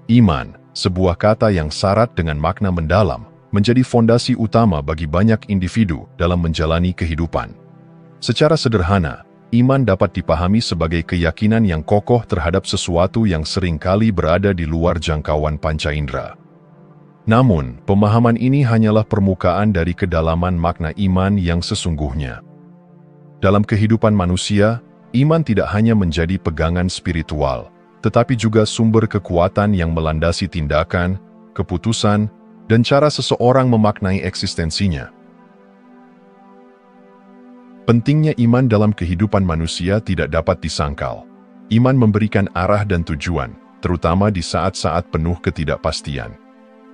Iman, sebuah kata yang syarat dengan makna mendalam, menjadi fondasi utama bagi banyak individu dalam menjalani kehidupan. Secara sederhana, iman dapat dipahami sebagai keyakinan yang kokoh terhadap sesuatu yang seringkali berada di luar jangkauan panca indera. Namun, pemahaman ini hanyalah permukaan dari kedalaman makna iman yang sesungguhnya. Dalam kehidupan manusia, iman tidak hanya menjadi pegangan spiritual, tetapi juga sumber kekuatan yang melandasi tindakan, keputusan, dan cara seseorang memaknai eksistensinya. Pentingnya iman dalam kehidupan manusia tidak dapat disangkal. Iman memberikan arah dan tujuan, terutama di saat-saat penuh ketidakpastian.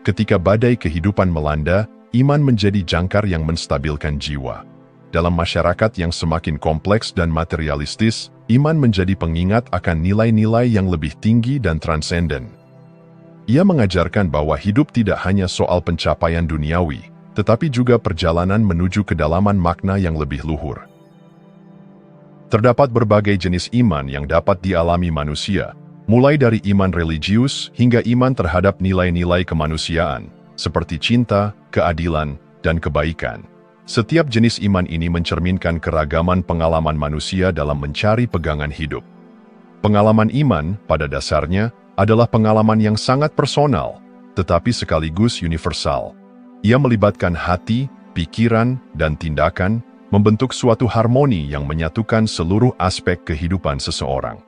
Ketika badai kehidupan melanda, iman menjadi jangkar yang menstabilkan jiwa. Dalam masyarakat yang semakin kompleks dan materialistis, iman menjadi pengingat akan nilai-nilai yang lebih tinggi dan transenden. Ia mengajarkan bahwa hidup tidak hanya soal pencapaian duniawi, tetapi juga perjalanan menuju kedalaman makna yang lebih luhur. Terdapat berbagai jenis iman yang dapat dialami manusia, mulai dari iman religius hingga iman terhadap nilai-nilai kemanusiaan, seperti cinta, keadilan, dan kebaikan. Setiap jenis iman ini mencerminkan keragaman pengalaman manusia dalam mencari pegangan hidup. Pengalaman iman, pada dasarnya, adalah pengalaman yang sangat personal, tetapi sekaligus universal. Ia melibatkan hati, pikiran, dan tindakan, membentuk suatu harmoni yang menyatukan seluruh aspek kehidupan seseorang.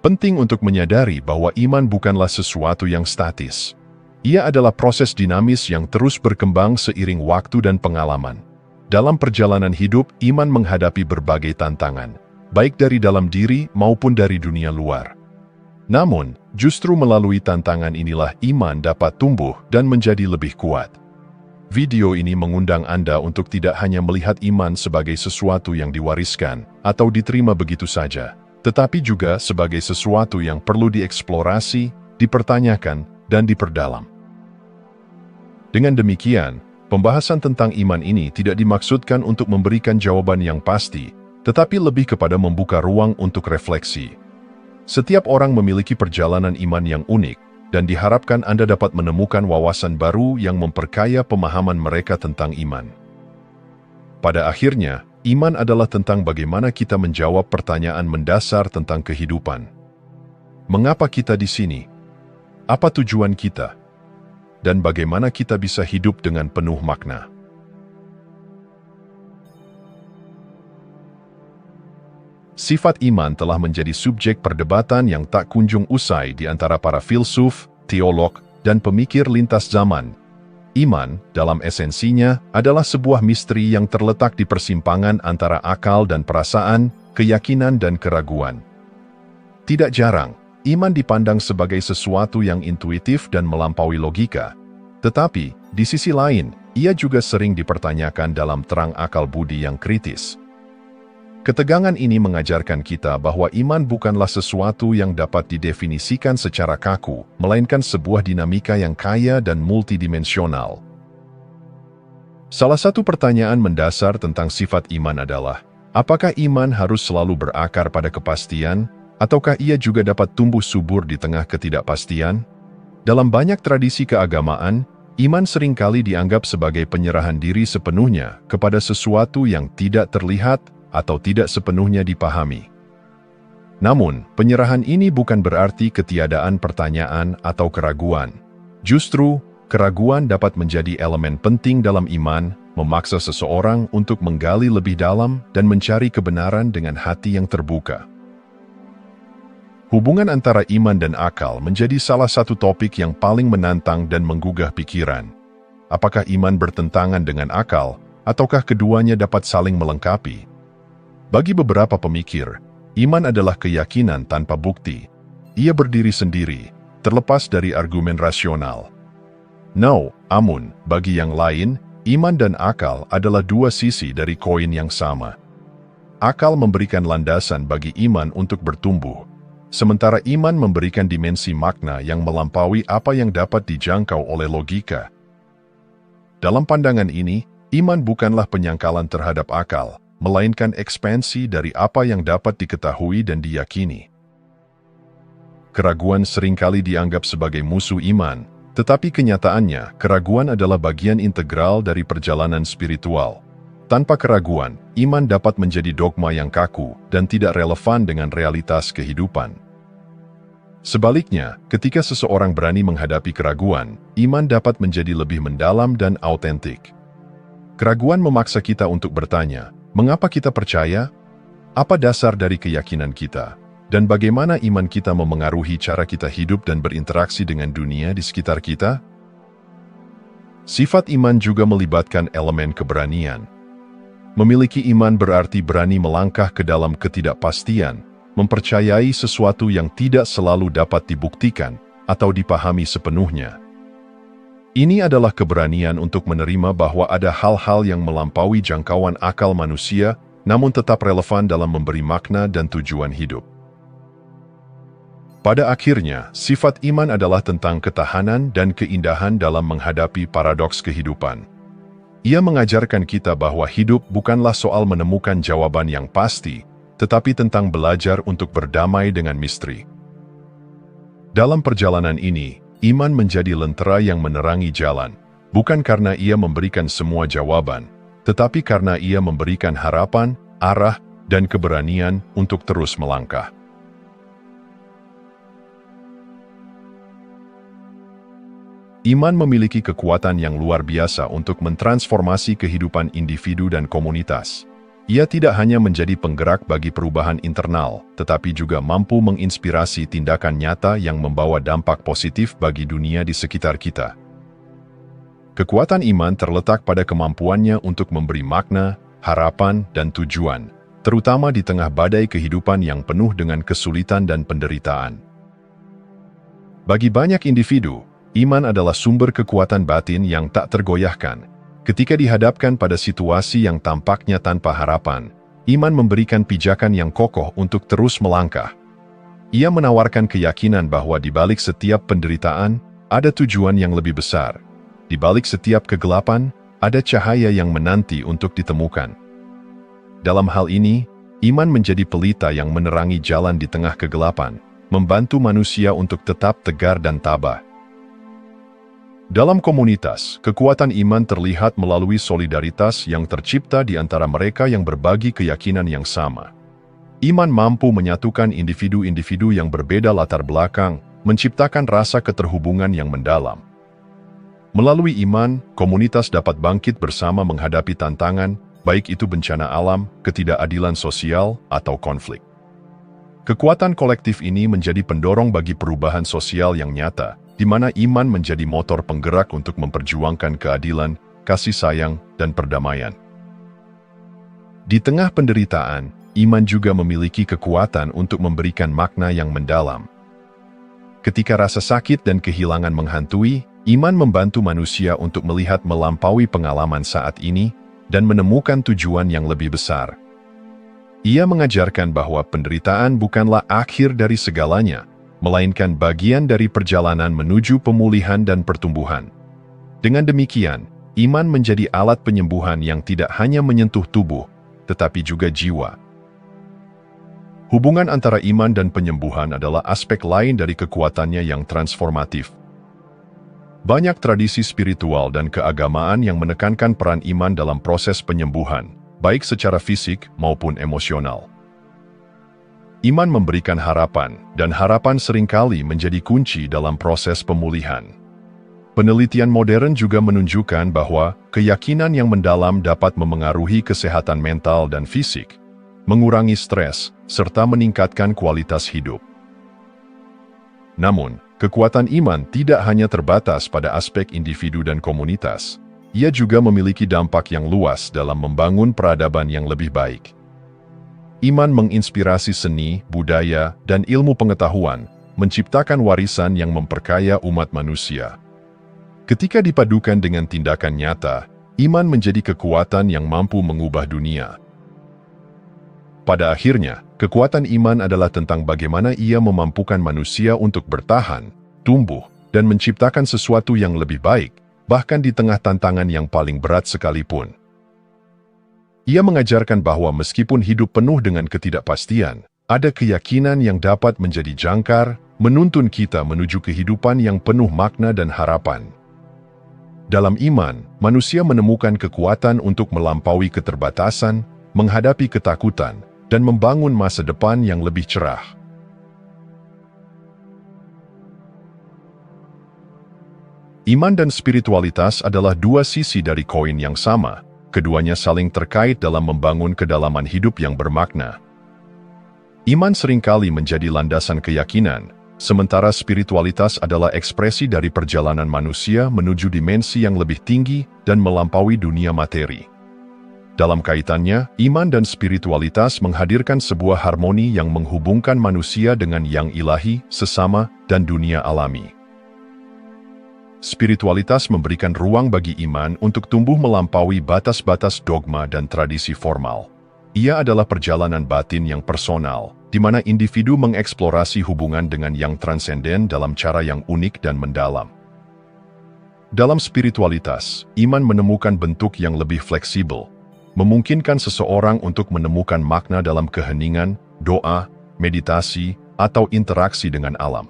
Penting untuk menyadari bahwa iman bukanlah sesuatu yang statis. Ia adalah proses dinamis yang terus berkembang seiring waktu dan pengalaman. Dalam perjalanan hidup, iman menghadapi berbagai tantangan, baik dari dalam diri maupun dari dunia luar. Namun, justru melalui tantangan inilah iman dapat tumbuh dan menjadi lebih kuat. Video ini mengundang Anda untuk tidak hanya melihat iman sebagai sesuatu yang diwariskan atau diterima begitu saja, tetapi juga sebagai sesuatu yang perlu dieksplorasi, dipertanyakan, dan diperdalam. Dengan demikian, pembahasan tentang iman ini tidak dimaksudkan untuk memberikan jawaban yang pasti, tetapi lebih kepada membuka ruang untuk refleksi. Setiap orang memiliki perjalanan iman yang unik, dan diharapkan Anda dapat menemukan wawasan baru yang memperkaya pemahaman mereka tentang iman. Pada akhirnya, iman adalah tentang bagaimana kita menjawab pertanyaan mendasar tentang kehidupan. Mengapa kita di sini? Apa tujuan kita? Dan bagaimana kita bisa hidup dengan penuh makna? Sifat iman telah menjadi subjek perdebatan yang tak kunjung usai di antara para filsuf, teolog, dan pemikir lintas zaman. Iman, dalam esensinya, adalah sebuah misteri yang terletak di persimpangan antara akal dan perasaan, keyakinan dan keraguan. Tidak jarang, iman dipandang sebagai sesuatu yang intuitif dan melampaui logika. Tetapi, di sisi lain, ia juga sering dipertanyakan dalam terang akal budi yang kritis. Ketegangan ini mengajarkan kita bahwa iman bukanlah sesuatu yang dapat didefinisikan secara kaku, melainkan sebuah dinamika yang kaya dan multidimensional. Salah satu pertanyaan mendasar tentang sifat iman adalah, apakah iman harus selalu berakar pada kepastian, ataukah ia juga dapat tumbuh subur di tengah ketidakpastian? Dalam banyak tradisi keagamaan, iman seringkali dianggap sebagai penyerahan diri sepenuhnya kepada sesuatu yang tidak terlihat atau tidak sepenuhnya dipahami. Namun, penyerahan ini bukan berarti ketiadaan pertanyaan atau keraguan. Justru, keraguan dapat menjadi elemen penting dalam iman, memaksa seseorang untuk menggali lebih dalam dan mencari kebenaran dengan hati yang terbuka. Hubungan antara iman dan akal menjadi salah satu topik yang paling menantang dan menggugah pikiran. Apakah iman bertentangan dengan akal, ataukah keduanya dapat saling melengkapi? Bagi beberapa pemikir, iman adalah keyakinan tanpa bukti. Ia berdiri sendiri, terlepas dari argumen rasional. Namun, bagi yang lain, iman dan akal adalah dua sisi dari koin yang sama. Akal memberikan landasan bagi iman untuk bertumbuh, sementara iman memberikan dimensi makna yang melampaui apa yang dapat dijangkau oleh logika. Dalam pandangan ini, iman bukanlah penyangkalan terhadap akal, melainkan ekspansi dari apa yang dapat diketahui dan diyakini. keraguan seringkali dianggap sebagai musuh iman, tetapi kenyataannya, keraguan adalah bagian integral dari perjalanan spiritual. Tanpa keraguan, iman dapat menjadi dogma yang kaku dan tidak relevan dengan realitas kehidupan. Sebaliknya, ketika seseorang berani menghadapi keraguan, iman dapat menjadi lebih mendalam dan autentik. Keraguan memaksa kita untuk bertanya, mengapa kita percaya? Apa dasar dari keyakinan kita? Dan bagaimana iman kita memengaruhi cara kita hidup dan berinteraksi dengan dunia di sekitar kita? Sifat iman juga melibatkan elemen keberanian. Memiliki iman berarti berani melangkah ke dalam ketidakpastian, mempercayai sesuatu yang tidak selalu dapat dibuktikan atau dipahami sepenuhnya. Ini adalah keberanian untuk menerima bahwa ada hal-hal yang melampaui jangkauan akal manusia, namun tetap relevan dalam memberi makna dan tujuan hidup. Pada akhirnya, sifat iman adalah tentang ketahanan dan keindahan dalam menghadapi paradoks kehidupan. Ia mengajarkan kita bahwa hidup bukanlah soal menemukan jawaban yang pasti, tetapi tentang belajar untuk berdamai dengan misteri. Dalam perjalanan ini, iman menjadi lentera yang menerangi jalan, bukan karena ia memberikan semua jawaban, tetapi karena ia memberikan harapan, arah, dan keberanian untuk terus melangkah. Iman memiliki kekuatan yang luar biasa untuk mentransformasi kehidupan individu dan komunitas. Ia tidak hanya menjadi penggerak bagi perubahan internal, tetapi juga mampu menginspirasi tindakan nyata yang membawa dampak positif bagi dunia di sekitar kita. Kekuatan iman terletak pada kemampuannya untuk memberi makna, harapan, dan tujuan, terutama di tengah badai kehidupan yang penuh dengan kesulitan dan penderitaan. Bagi banyak individu, iman adalah sumber kekuatan batin yang tak tergoyahkan. Ketika dihadapkan pada situasi yang tampaknya tanpa harapan, iman memberikan pijakan yang kokoh untuk terus melangkah. Ia menawarkan keyakinan bahwa di balik setiap penderitaan, ada tujuan yang lebih besar. Di balik setiap kegelapan, ada cahaya yang menanti untuk ditemukan. Dalam hal ini, iman menjadi pelita yang menerangi jalan di tengah kegelapan, membantu manusia untuk tetap tegar dan tabah. Dalam komunitas, kekuatan iman terlihat melalui solidaritas yang tercipta di antara mereka yang berbagi keyakinan yang sama. Iman mampu menyatukan individu-individu yang berbeda latar belakang, menciptakan rasa keterhubungan yang mendalam. Melalui iman, komunitas dapat bangkit bersama menghadapi tantangan, baik itu bencana alam, ketidakadilan sosial, atau konflik. Kekuatan kolektif ini menjadi pendorong bagi perubahan sosial yang nyata, di mana iman menjadi motor penggerak untuk memperjuangkan keadilan, kasih sayang, dan perdamaian. Di tengah penderitaan, iman juga memiliki kekuatan untuk memberikan makna yang mendalam. Ketika rasa sakit dan kehilangan menghantui, iman membantu manusia untuk melihat melampaui pengalaman saat ini dan menemukan tujuan yang lebih besar. Ia mengajarkan bahwa penderitaan bukanlah akhir dari segalanya, melainkan bagian dari perjalanan menuju pemulihan dan pertumbuhan. Dengan demikian, iman menjadi alat penyembuhan yang tidak hanya menyentuh tubuh, tetapi juga jiwa. Hubungan antara iman dan penyembuhan adalah aspek lain dari kekuatannya yang transformatif. Banyak tradisi spiritual dan keagamaan yang menekankan peran iman dalam proses penyembuhan, baik secara fisik maupun emosional. Iman memberikan harapan, dan harapan seringkali menjadi kunci dalam proses pemulihan. Penelitian modern juga menunjukkan bahwa keyakinan yang mendalam dapat memengaruhi kesehatan mental dan fisik, mengurangi stres, serta meningkatkan kualitas hidup. Namun, kekuatan iman tidak hanya terbatas pada aspek individu dan komunitas. Ia juga memiliki dampak yang luas dalam membangun peradaban yang lebih baik. Iman menginspirasi seni, budaya, dan ilmu pengetahuan, menciptakan warisan yang memperkaya umat manusia. Ketika dipadukan dengan tindakan nyata, iman menjadi kekuatan yang mampu mengubah dunia. Pada akhirnya, kekuatan iman adalah tentang bagaimana ia memampukan manusia untuk bertahan, tumbuh, dan menciptakan sesuatu yang lebih baik, bahkan di tengah tantangan yang paling berat sekalipun. Ia mengajarkan bahwa meskipun hidup penuh dengan ketidakpastian, ada keyakinan yang dapat menjadi jangkar, menuntun kita menuju kehidupan yang penuh makna dan harapan. Dalam iman, manusia menemukan kekuatan untuk melampaui keterbatasan, menghadapi ketakutan, dan membangun masa depan yang lebih cerah. Iman dan spiritualitas adalah dua sisi dari koin yang sama. Keduanya saling terkait dalam membangun kedalaman hidup yang bermakna. Iman seringkali menjadi landasan keyakinan, sementara spiritualitas adalah ekspresi dari perjalanan manusia menuju dimensi yang lebih tinggi dan melampaui dunia materi. Dalam kaitannya, iman dan spiritualitas menghadirkan sebuah harmoni yang menghubungkan manusia dengan yang ilahi, sesama, dan dunia alami. Spiritualitas memberikan ruang bagi iman untuk tumbuh melampaui batas-batas dogma dan tradisi formal. Ia adalah perjalanan batin yang personal, di mana individu mengeksplorasi hubungan dengan yang transenden dalam cara yang unik dan mendalam. Dalam spiritualitas, iman menemukan bentuk yang lebih fleksibel, memungkinkan seseorang untuk menemukan makna dalam keheningan, doa, meditasi, atau interaksi dengan alam.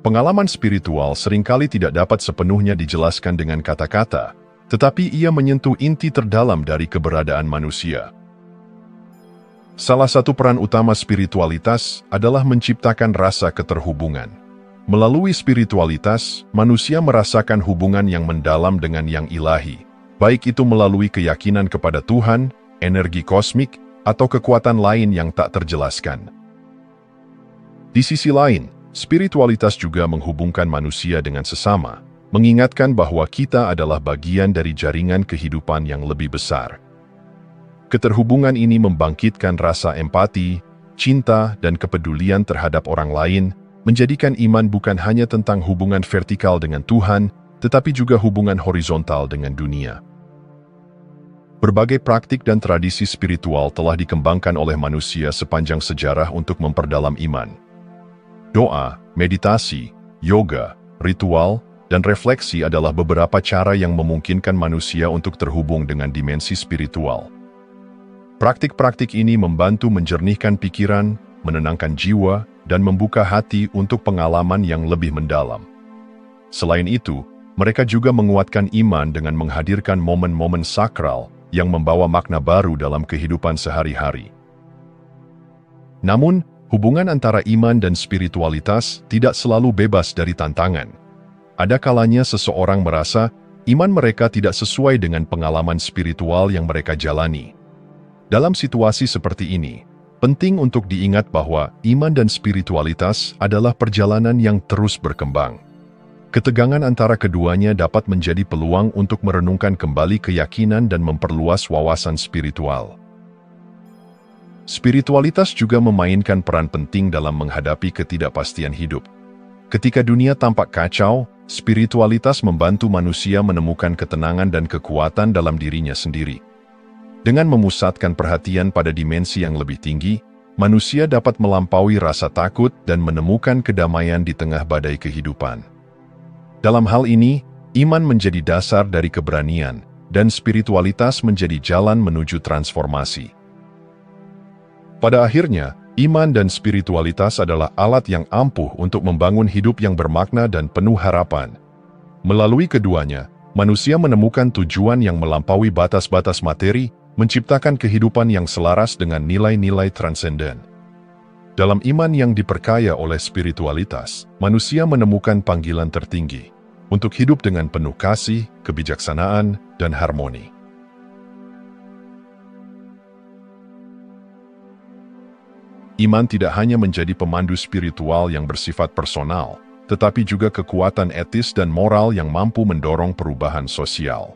Pengalaman spiritual seringkali tidak dapat sepenuhnya dijelaskan dengan kata-kata, tetapi ia menyentuh inti terdalam dari keberadaan manusia. Salah satu peran utama spiritualitas adalah menciptakan rasa keterhubungan. Melalui spiritualitas, manusia merasakan hubungan yang mendalam dengan yang ilahi, baik itu melalui keyakinan kepada Tuhan, energi kosmik, atau kekuatan lain yang tak terjelaskan. Di sisi lain, spiritualitas juga menghubungkan manusia dengan sesama, mengingatkan bahwa kita adalah bagian dari jaringan kehidupan yang lebih besar. Keterhubungan ini membangkitkan rasa empati, cinta, dan kepedulian terhadap orang lain, menjadikan iman bukan hanya tentang hubungan vertikal dengan Tuhan, tetapi juga hubungan horizontal dengan dunia. Berbagai praktik dan tradisi spiritual telah dikembangkan oleh manusia sepanjang sejarah untuk memperdalam iman. Doa, meditasi, yoga, ritual, dan refleksi adalah beberapa cara yang memungkinkan manusia untuk terhubung dengan dimensi spiritual. Praktik-praktik ini membantu menjernihkan pikiran, menenangkan jiwa, dan membuka hati untuk pengalaman yang lebih mendalam. Selain itu, mereka juga menguatkan iman dengan menghadirkan momen-momen sakral yang membawa makna baru dalam kehidupan sehari-hari. Namun, hubungan antara iman dan spiritualitas tidak selalu bebas dari tantangan. Ada kalanya seseorang merasa iman mereka tidak sesuai dengan pengalaman spiritual yang mereka jalani. Dalam situasi seperti ini, penting untuk diingat bahwa iman dan spiritualitas adalah perjalanan yang terus berkembang. Ketegangan antara keduanya dapat menjadi peluang untuk merenungkan kembali keyakinan dan memperluas wawasan spiritual. Spiritualitas juga memainkan peran penting dalam menghadapi ketidakpastian hidup. Ketika dunia tampak kacau, spiritualitas membantu manusia menemukan ketenangan dan kekuatan dalam dirinya sendiri. Dengan memusatkan perhatian pada dimensi yang lebih tinggi, manusia dapat melampaui rasa takut dan menemukan kedamaian di tengah badai kehidupan. Dalam hal ini, iman menjadi dasar dari keberanian, dan spiritualitas menjadi jalan menuju transformasi. Pada akhirnya, iman dan spiritualitas adalah alat yang ampuh untuk membangun hidup yang bermakna dan penuh harapan. Melalui keduanya, manusia menemukan tujuan yang melampaui batas-batas materi, menciptakan kehidupan yang selaras dengan nilai-nilai transenden. Dalam iman yang diperkaya oleh spiritualitas, manusia menemukan panggilan tertinggi untuk hidup dengan penuh kasih, kebijaksanaan, dan harmoni. Iman tidak hanya menjadi pemandu spiritual yang bersifat personal, tetapi juga kekuatan etis dan moral yang mampu mendorong perubahan sosial.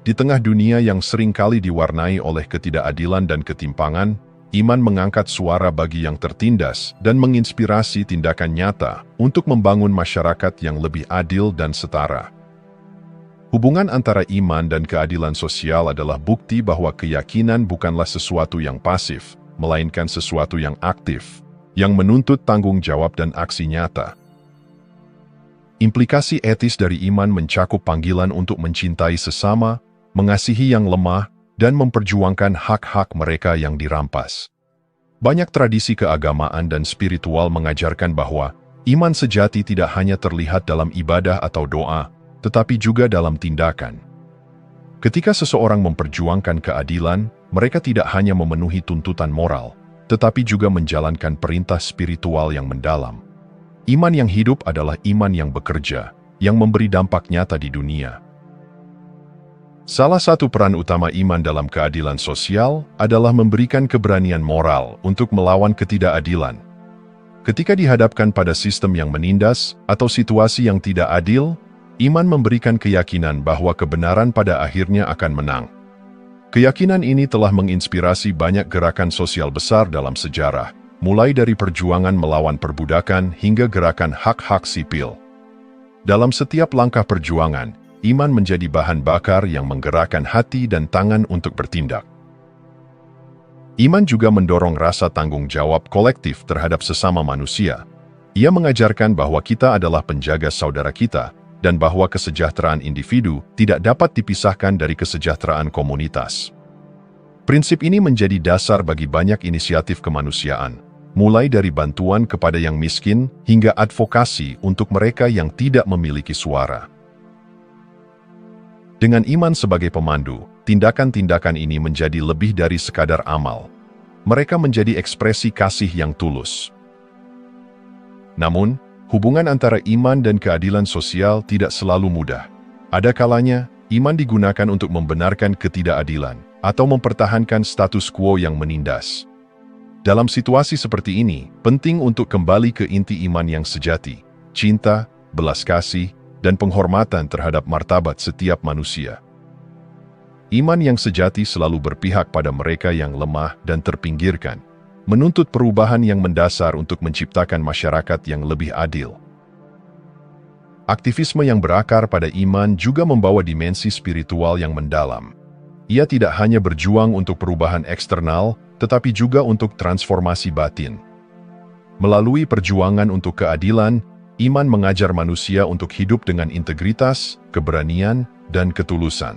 Di tengah dunia yang seringkali diwarnai oleh ketidakadilan dan ketimpangan, iman mengangkat suara bagi yang tertindas dan menginspirasi tindakan nyata untuk membangun masyarakat yang lebih adil dan setara. Hubungan antara iman dan keadilan sosial adalah bukti bahwa keyakinan bukanlah sesuatu yang pasif, melainkan sesuatu yang aktif, yang menuntut tanggung jawab dan aksi nyata. Implikasi etis dari iman mencakup panggilan untuk mencintai sesama, mengasihi yang lemah, dan memperjuangkan hak-hak mereka yang dirampas. Banyak tradisi keagamaan dan spiritual mengajarkan bahwa iman sejati tidak hanya terlihat dalam ibadah atau doa, tetapi juga dalam tindakan. Ketika seseorang memperjuangkan keadilan, mereka tidak hanya memenuhi tuntutan moral, tetapi juga menjalankan perintah spiritual yang mendalam. Iman yang hidup adalah iman yang bekerja, yang memberi dampak nyata di dunia. Salah satu peran utama iman dalam keadilan sosial adalah memberikan keberanian moral untuk melawan ketidakadilan. Ketika dihadapkan pada sistem yang menindas atau situasi yang tidak adil, iman memberikan keyakinan bahwa kebenaran pada akhirnya akan menang. Keyakinan ini telah menginspirasi banyak gerakan sosial besar dalam sejarah, mulai dari perjuangan melawan perbudakan hingga gerakan hak-hak sipil. Dalam setiap langkah perjuangan, iman menjadi bahan bakar yang menggerakkan hati dan tangan untuk bertindak. Iman juga mendorong rasa tanggung jawab kolektif terhadap sesama manusia. Ia mengajarkan bahwa kita adalah penjaga saudara kita, dan bahwa kesejahteraan individu tidak dapat dipisahkan dari kesejahteraan komunitas. Prinsip ini menjadi dasar bagi banyak inisiatif kemanusiaan, mulai dari bantuan kepada yang miskin hingga advokasi untuk mereka yang tidak memiliki suara. Dengan iman sebagai pemandu, tindakan-tindakan ini menjadi lebih dari sekadar amal. Mereka menjadi ekspresi kasih yang tulus. Namun, hubungan antara iman dan keadilan sosial tidak selalu mudah. Ada kalanya, iman digunakan untuk membenarkan ketidakadilan atau mempertahankan status quo yang menindas. Dalam situasi seperti ini, penting untuk kembali ke inti iman yang sejati, cinta, belas kasih, dan penghormatan terhadap martabat setiap manusia. Iman yang sejati selalu berpihak pada mereka yang lemah dan terpinggirkan, menuntut perubahan yang mendasar untuk menciptakan masyarakat yang lebih adil. Aktivisme yang berakar pada iman juga membawa dimensi spiritual yang mendalam. Ia tidak hanya berjuang untuk perubahan eksternal, tetapi juga untuk transformasi batin. Melalui perjuangan untuk keadilan, iman mengajar manusia untuk hidup dengan integritas, keberanian, dan ketulusan.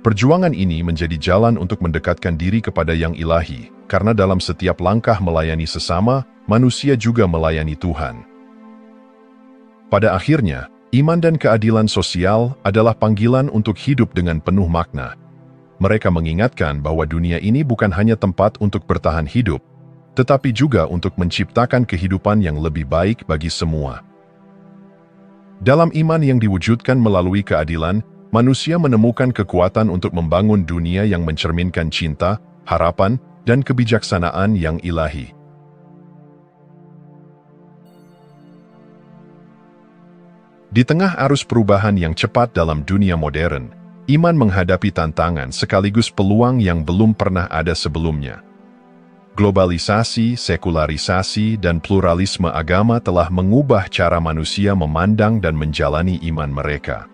Perjuangan ini menjadi jalan untuk mendekatkan diri kepada yang ilahi, karena dalam setiap langkah melayani sesama, manusia juga melayani Tuhan. Pada akhirnya, iman dan keadilan sosial adalah panggilan untuk hidup dengan penuh makna. Mereka mengingatkan bahwa dunia ini bukan hanya tempat untuk bertahan hidup, tetapi juga untuk menciptakan kehidupan yang lebih baik bagi semua. Dalam iman yang diwujudkan melalui keadilan, manusia menemukan kekuatan untuk membangun dunia yang mencerminkan cinta, harapan, dan kebijaksanaan yang ilahi. Di tengah arus perubahan yang cepat dalam dunia modern, iman menghadapi tantangan sekaligus peluang yang belum pernah ada sebelumnya. Globalisasi, sekularisasi, dan pluralisme agama telah mengubah cara manusia memandang dan menjalani iman mereka.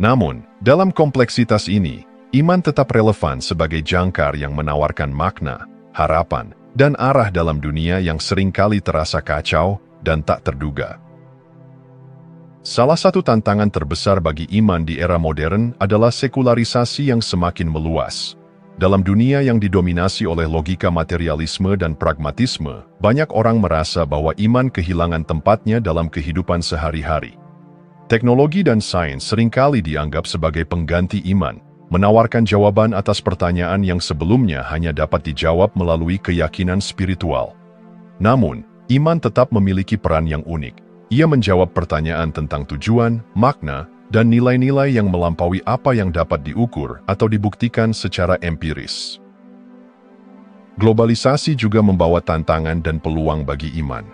Namun, dalam kompleksitas ini, iman tetap relevan sebagai jangkar yang menawarkan makna, harapan, dan arah dalam dunia yang seringkali terasa kacau dan tak terduga. Salah satu tantangan terbesar bagi iman di era modern adalah sekularisasi yang semakin meluas. Dalam dunia yang didominasi oleh logika materialisme dan pragmatisme, banyak orang merasa bahwa iman kehilangan tempatnya dalam kehidupan sehari-hari. Teknologi dan sains seringkali dianggap sebagai pengganti iman, menawarkan jawaban atas pertanyaan yang sebelumnya hanya dapat dijawab melalui keyakinan spiritual. Namun, iman tetap memiliki peran yang unik. Ia menjawab pertanyaan tentang tujuan, makna, dan nilai-nilai yang melampaui apa yang dapat diukur atau dibuktikan secara empiris. Globalisasi juga membawa tantangan dan peluang bagi iman.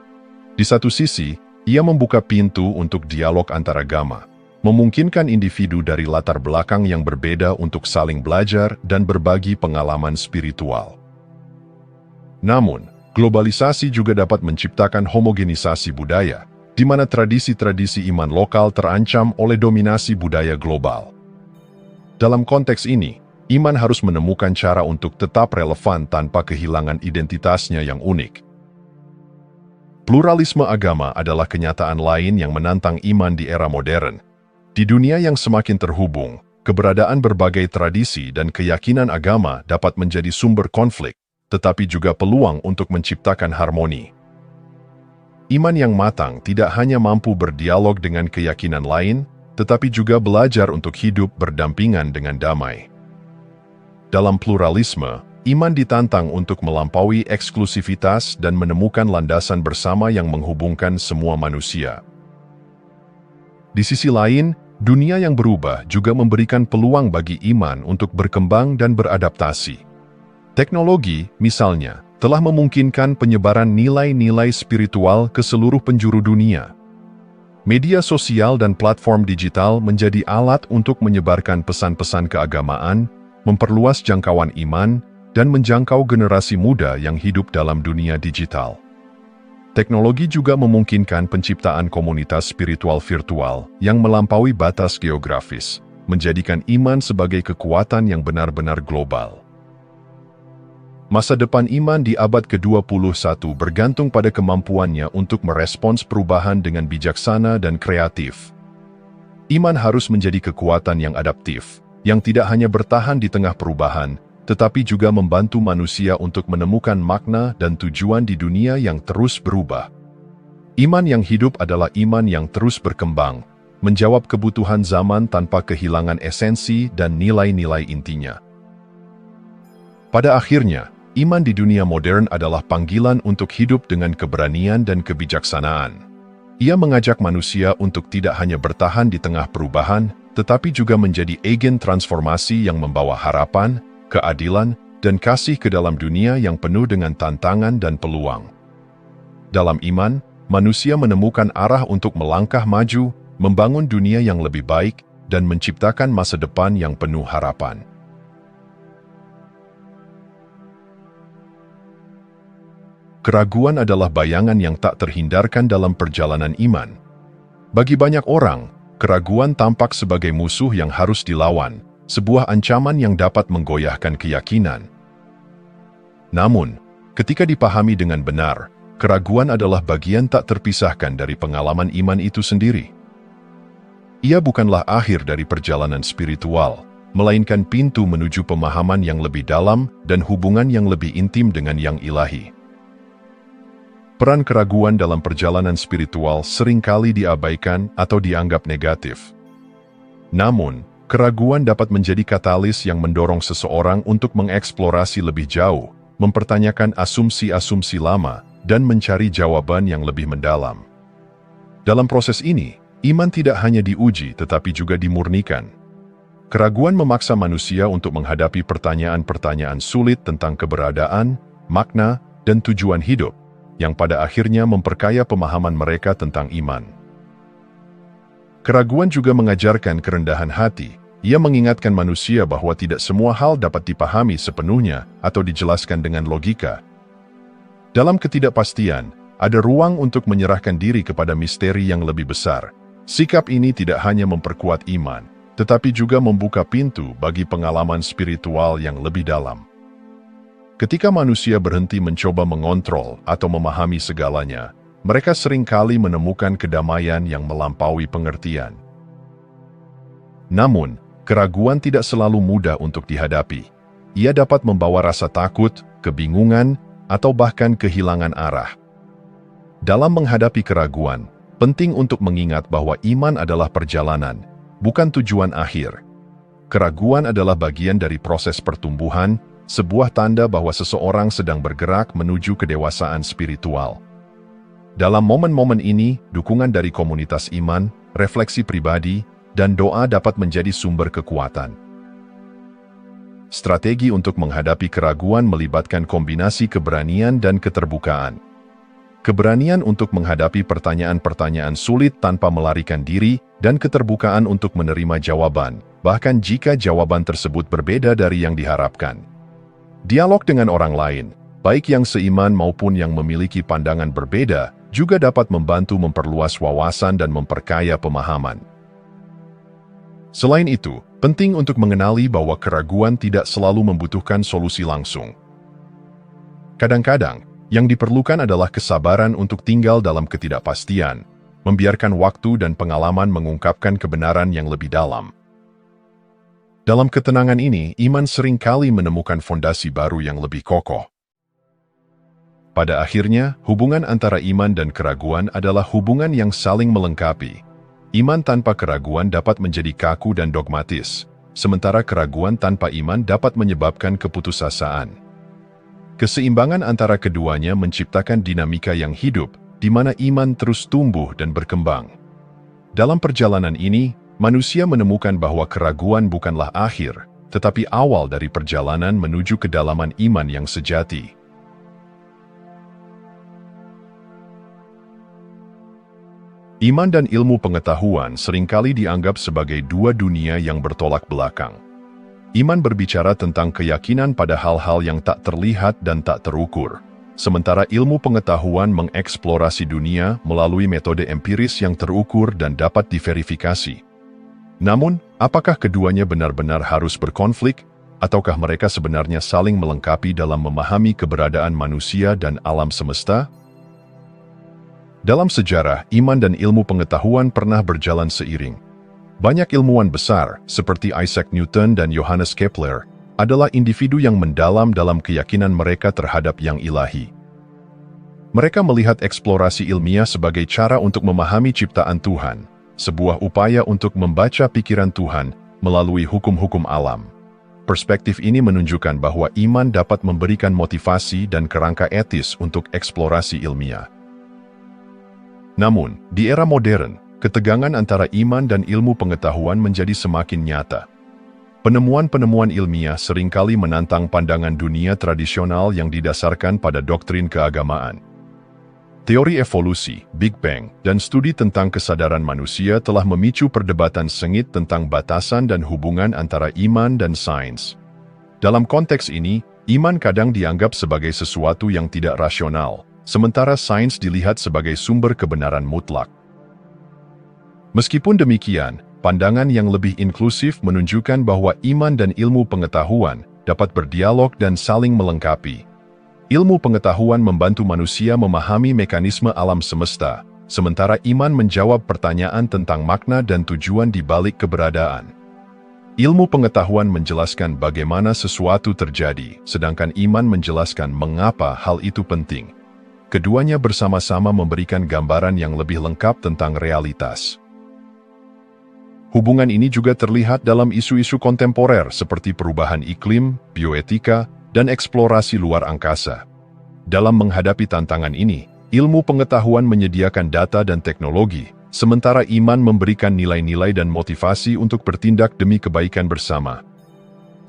Di satu sisi, ia membuka pintu untuk dialog antaragama, memungkinkan individu dari latar belakang yang berbeda untuk saling belajar dan berbagi pengalaman spiritual. Namun, globalisasi juga dapat menciptakan homogenisasi budaya, di mana tradisi-tradisi iman lokal terancam oleh dominasi budaya global. Dalam konteks ini, iman harus menemukan cara untuk tetap relevan tanpa kehilangan identitasnya yang unik. Pluralisme agama adalah kenyataan lain yang menantang iman di era modern. Di dunia yang semakin terhubung, keberadaan berbagai tradisi dan keyakinan agama dapat menjadi sumber konflik, tetapi juga peluang untuk menciptakan harmoni. Iman yang matang tidak hanya mampu berdialog dengan keyakinan lain, tetapi juga belajar untuk hidup berdampingan dengan damai. Dalam pluralisme, iman ditantang untuk melampaui eksklusivitas dan menemukan landasan bersama yang menghubungkan semua manusia. Di sisi lain, dunia yang berubah juga memberikan peluang bagi iman untuk berkembang dan beradaptasi. Teknologi, misalnya, telah memungkinkan penyebaran nilai-nilai spiritual ke seluruh penjuru dunia. Media sosial dan platform digital menjadi alat untuk menyebarkan pesan-pesan keagamaan, memperluas jangkauan iman, dan menjangkau generasi muda yang hidup dalam dunia digital. Teknologi juga memungkinkan penciptaan komunitas spiritual virtual yang melampaui batas geografis, menjadikan iman sebagai kekuatan yang benar-benar global. Masa depan iman di abad ke-21 bergantung pada kemampuannya untuk merespons perubahan dengan bijaksana dan kreatif. Iman harus menjadi kekuatan yang adaptif, yang tidak hanya bertahan di tengah perubahan, tetapi juga membantu manusia untuk menemukan makna dan tujuan di dunia yang terus berubah. Iman yang hidup adalah iman yang terus berkembang, menjawab kebutuhan zaman tanpa kehilangan esensi dan nilai-nilai intinya. Pada akhirnya, iman di dunia modern adalah panggilan untuk hidup dengan keberanian dan kebijaksanaan. Ia mengajak manusia untuk tidak hanya bertahan di tengah perubahan, tetapi juga menjadi agen transformasi yang membawa harapan, keadilan, dan kasih ke dalam dunia yang penuh dengan tantangan dan peluang. Dalam iman, manusia menemukan arah untuk melangkah maju, membangun dunia yang lebih baik, dan menciptakan masa depan yang penuh harapan. Keraguan adalah bayangan yang tak terhindarkan dalam perjalanan iman. Bagi banyak orang, keraguan tampak sebagai musuh yang harus dilawan, sebuah ancaman yang dapat menggoyahkan keyakinan. Namun, ketika dipahami dengan benar, keraguan adalah bagian tak terpisahkan dari pengalaman iman itu sendiri. Ia bukanlah akhir dari perjalanan spiritual, melainkan pintu menuju pemahaman yang lebih dalam dan hubungan yang lebih intim dengan yang ilahi. Peran keraguan dalam perjalanan spiritual seringkali diabaikan atau dianggap negatif. Namun, keraguan dapat menjadi katalis yang mendorong seseorang untuk mengeksplorasi lebih jauh, mempertanyakan asumsi-asumsi lama, dan mencari jawaban yang lebih mendalam. Dalam proses ini, iman tidak hanya diuji tetapi juga dimurnikan. Keraguan memaksa manusia untuk menghadapi pertanyaan-pertanyaan sulit tentang keberadaan, makna, dan tujuan hidup, yang pada akhirnya memperkaya pemahaman mereka tentang iman. Keraguan juga mengajarkan kerendahan hati. Ia mengingatkan manusia bahwa tidak semua hal dapat dipahami sepenuhnya atau dijelaskan dengan logika. Dalam ketidakpastian, ada ruang untuk menyerahkan diri kepada misteri yang lebih besar. Sikap ini tidak hanya memperkuat iman, tetapi juga membuka pintu bagi pengalaman spiritual yang lebih dalam. Ketika manusia berhenti mencoba mengontrol atau memahami segalanya, mereka seringkali menemukan kedamaian yang melampaui pengertian. Namun, keraguan tidak selalu mudah untuk dihadapi. Ia dapat membawa rasa takut, kebingungan, atau bahkan kehilangan arah. Dalam menghadapi keraguan, penting untuk mengingat bahwa iman adalah perjalanan, bukan tujuan akhir. Keraguan adalah bagian dari proses pertumbuhan, sebuah tanda bahwa seseorang sedang bergerak menuju kedewasaan spiritual. Dalam momen-momen ini, dukungan dari komunitas iman, refleksi pribadi, dan doa dapat menjadi sumber kekuatan. Strategi untuk menghadapi keraguan melibatkan kombinasi keberanian dan keterbukaan. Keberanian untuk menghadapi pertanyaan-pertanyaan sulit tanpa melarikan diri, dan keterbukaan untuk menerima jawaban, bahkan jika jawaban tersebut berbeda dari yang diharapkan. Dialog dengan orang lain, baik yang seiman maupun yang memiliki pandangan berbeda, juga dapat membantu memperluas wawasan dan memperkaya pemahaman. Selain itu, penting untuk mengenali bahwa keraguan tidak selalu membutuhkan solusi langsung. Kadang-kadang, yang diperlukan adalah kesabaran untuk tinggal dalam ketidakpastian, membiarkan waktu dan pengalaman mengungkapkan kebenaran yang lebih dalam. Dalam ketenangan ini, iman seringkali menemukan fondasi baru yang lebih kokoh. Pada akhirnya, hubungan antara iman dan keraguan adalah hubungan yang saling melengkapi. Iman tanpa keraguan dapat menjadi kaku dan dogmatis, sementara keraguan tanpa iman dapat menyebabkan keputusasaan. Keseimbangan antara keduanya menciptakan dinamika yang hidup, di mana iman terus tumbuh dan berkembang. Dalam perjalanan ini, manusia menemukan bahwa keraguan bukanlah akhir, tetapi awal dari perjalanan menuju kedalaman iman yang sejati. Iman dan ilmu pengetahuan seringkali dianggap sebagai dua dunia yang bertolak belakang. Iman berbicara tentang keyakinan pada hal-hal yang tak terlihat dan tak terukur, sementara ilmu pengetahuan mengeksplorasi dunia melalui metode empiris yang terukur dan dapat diverifikasi. Namun, apakah keduanya benar-benar harus berkonflik, ataukah mereka sebenarnya saling melengkapi dalam memahami keberadaan manusia dan alam semesta? Dalam sejarah, iman dan ilmu pengetahuan pernah berjalan seiring. Banyak ilmuwan besar, seperti Isaac Newton dan Johannes Kepler, adalah individu yang mendalam dalam keyakinan mereka terhadap yang ilahi. Mereka melihat eksplorasi ilmiah sebagai cara untuk memahami ciptaan Tuhan, sebuah upaya untuk membaca pikiran Tuhan melalui hukum-hukum alam. Perspektif ini menunjukkan bahwa iman dapat memberikan motivasi dan kerangka etis untuk eksplorasi ilmiah. Namun, di era modern, ketegangan antara iman dan ilmu pengetahuan menjadi semakin nyata. Penemuan-penemuan ilmiah seringkali menantang pandangan dunia tradisional yang didasarkan pada doktrin keagamaan. Teori evolusi, Big Bang, dan studi tentang kesadaran manusia telah memicu perdebatan sengit tentang batasan dan hubungan antara iman dan sains. Dalam konteks ini, iman kadang dianggap sebagai sesuatu yang tidak rasional, sementara sains dilihat sebagai sumber kebenaran mutlak. Meskipun demikian, pandangan yang lebih inklusif menunjukkan bahwa iman dan ilmu pengetahuan dapat berdialog dan saling melengkapi. Ilmu pengetahuan membantu manusia memahami mekanisme alam semesta, sementara iman menjawab pertanyaan tentang makna dan tujuan di balik keberadaan. Ilmu pengetahuan menjelaskan bagaimana sesuatu terjadi, sedangkan iman menjelaskan mengapa hal itu penting. Keduanya bersama-sama memberikan gambaran yang lebih lengkap tentang realitas. Hubungan ini juga terlihat dalam isu-isu kontemporer seperti perubahan iklim, bioetika, dan eksplorasi luar angkasa. Dalam menghadapi tantangan ini, ilmu pengetahuan menyediakan data dan teknologi, sementara iman memberikan nilai-nilai dan motivasi untuk bertindak demi kebaikan bersama.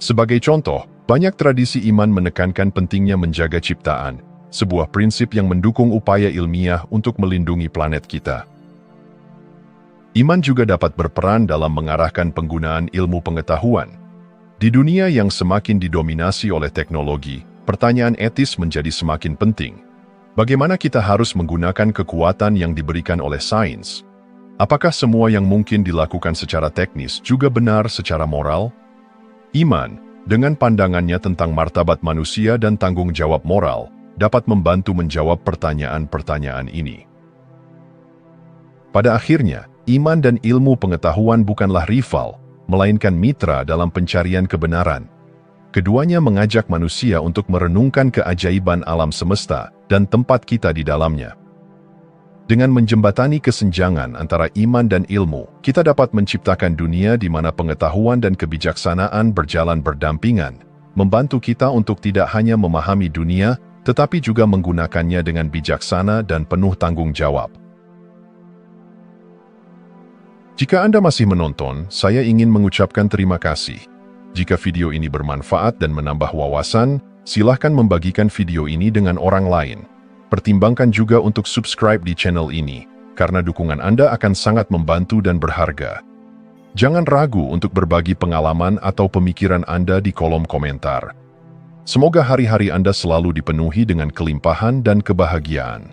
Sebagai contoh, banyak tradisi iman menekankan pentingnya menjaga ciptaan, sebuah prinsip yang mendukung upaya ilmiah untuk melindungi planet kita. Iman juga dapat berperan dalam mengarahkan penggunaan ilmu pengetahuan. Di dunia yang semakin didominasi oleh teknologi, pertanyaan etis menjadi semakin penting. Bagaimana kita harus menggunakan kekuatan yang diberikan oleh sains? Apakah semua yang mungkin dilakukan secara teknis juga benar secara moral? Iman, dengan pandangannya tentang martabat manusia dan tanggung jawab moral, dapat membantu menjawab pertanyaan-pertanyaan ini. Pada akhirnya, iman dan ilmu pengetahuan bukanlah rival, melainkan mitra dalam pencarian kebenaran. Keduanya mengajak manusia untuk merenungkan keajaiban alam semesta dan tempat kita di dalamnya. Dengan menjembatani kesenjangan antara iman dan ilmu, kita dapat menciptakan dunia di mana pengetahuan dan kebijaksanaan berjalan berdampingan, membantu kita untuk tidak hanya memahami dunia, tetapi juga menggunakannya dengan bijaksana dan penuh tanggung jawab. Jika Anda masih menonton, saya ingin mengucapkan terima kasih. Jika video ini bermanfaat dan menambah wawasan, silahkan membagikan video ini dengan orang lain. Pertimbangkan juga untuk subscribe di channel ini, karena dukungan Anda akan sangat membantu dan berharga. Jangan ragu untuk berbagi pengalaman atau pemikiran Anda di kolom komentar. Semoga hari-hari Anda selalu dipenuhi dengan kelimpahan dan kebahagiaan.